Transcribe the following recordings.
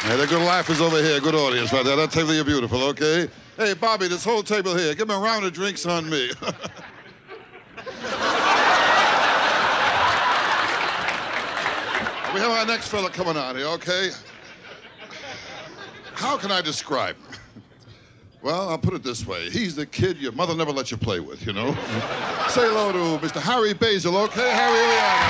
Hey, the good laugh is over here. Good audience right there. That table, you're beautiful, okay? Hey, Bobby, this whole table here, give me a round of drinks on me. We have our next fella coming on here, okay? How can I describe him? Well, I'll put it this way. He's the kid your mother never let you play with, you know? Say hello to Mr. Harry Basil, okay? Harry, here we are.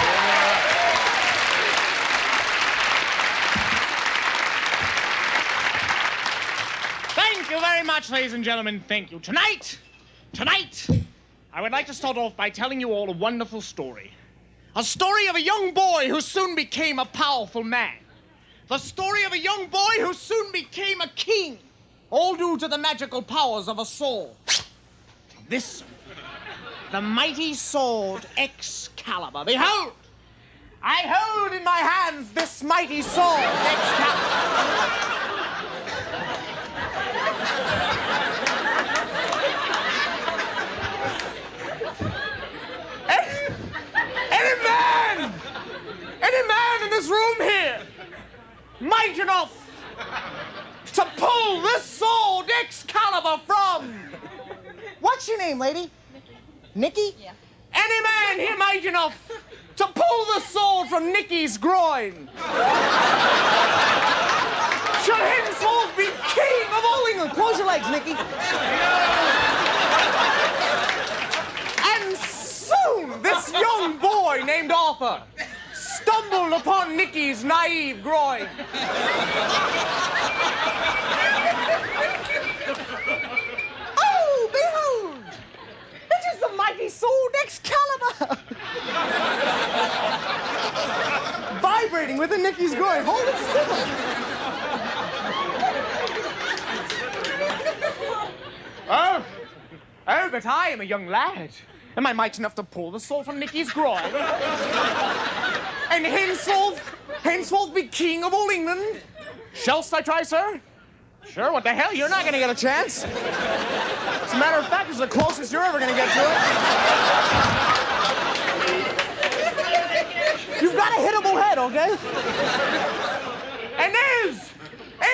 Thank you very much, ladies and gentlemen. Thank you. Tonight, I would like to start off by telling you all a wonderful story. A story of a young boy who soon became a powerful man. The story of a young boy who soon became a king. All due to the magical powers of a sword. This, the mighty sword Excalibur. Behold! I hold in my hands this mighty sword Excalibur. Any man in this room here, might enough to pull this sword Excalibur from. What's your name, lady? Nikki? Yeah. Any man here might enough to pull the sword from Nikki's groin shall henceforth be king of all England. Close your legs, Nikki. And soon this young boy named Arthur stumbled upon Nikki's naive groin. Oh, behold! It is the mighty sword Excalibur! Vibrating within Nikki's groin. Hold it still. Oh, but I am a young lad. Am I mighty enough to pull the sword from Nikki's groin? And henceforth be king of all England? Shallst I try, sir? Sure, what the hell? You're not gonna get a chance. As a matter of fact, it's the closest you're ever gonna get to it. You've got a hittable head, okay? And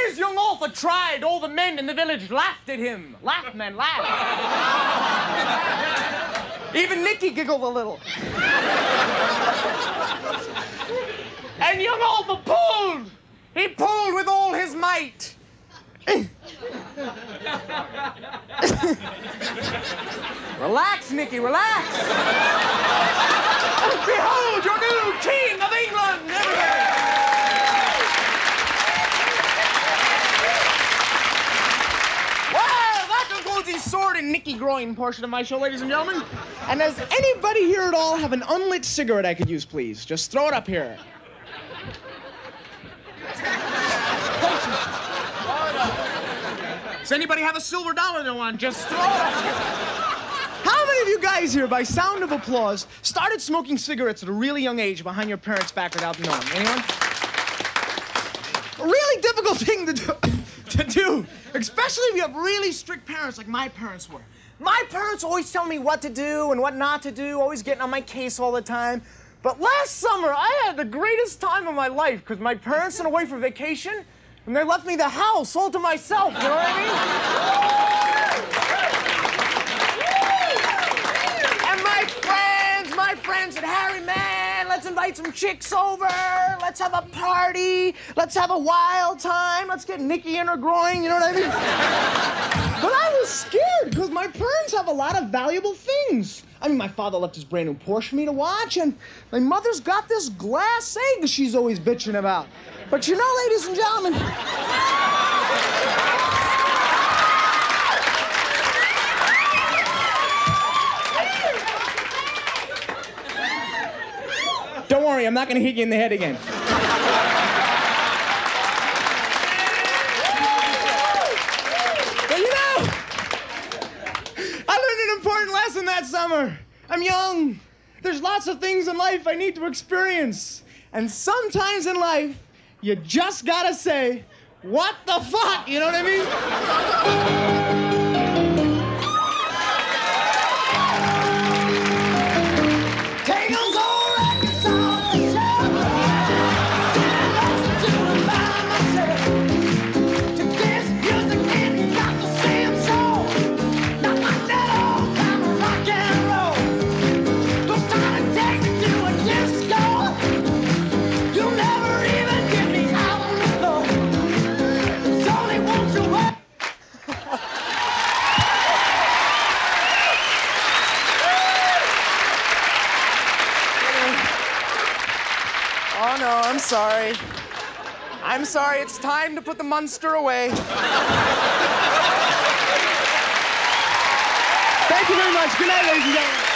as young Arthur tried, all the men in the village laughed at him. Laughed, men, laughed. Even Nicky giggled a little. And young Arthur pulled. He pulled with all his might. Relax, Nicky, relax. Behold your new king of England. Well, that concludes the sword and Nicky groin portion of my show, ladies and gentlemen. And does anybody here at all have an unlit cigarette I could use, please? Just throw it up here. Does anybody have a silver dollar they want? Just throw it up here. How many of you guys here, by sound of applause, started smoking cigarettes at a really young age behind your parents' back without knowing? Anyone? A really difficult thing to do, especially if you have really strict parents like my parents were. My parents always tell me what to do and what not to do, always getting on my case all the time. But last summer, I had the greatest time of my life because my parents went away for vacation and they left me the house all to myself, you know what I mean? And my friends said, Harry, man, let's invite some chicks over. Let's have a party. Let's have a wild time. Let's get Nikki in her groin, you know what I mean? But I was scared because my parents have a lot of valuable things. I mean, my father left his brand new Porsche for me to watch, and my mother's got this glass egg she's always bitching about. But you know, ladies and gentlemen, don't worry, I'm not going to hit you in the head again. But you know, I learned an important lesson that summer. I'm young. There's lots of things in life I need to experience. And sometimes in life, you just gotta say, what the fuck? You know what I mean? Take sorry. I'm sorry. It's time to put the monster away. Thank you very much. Good night, ladies and gentlemen.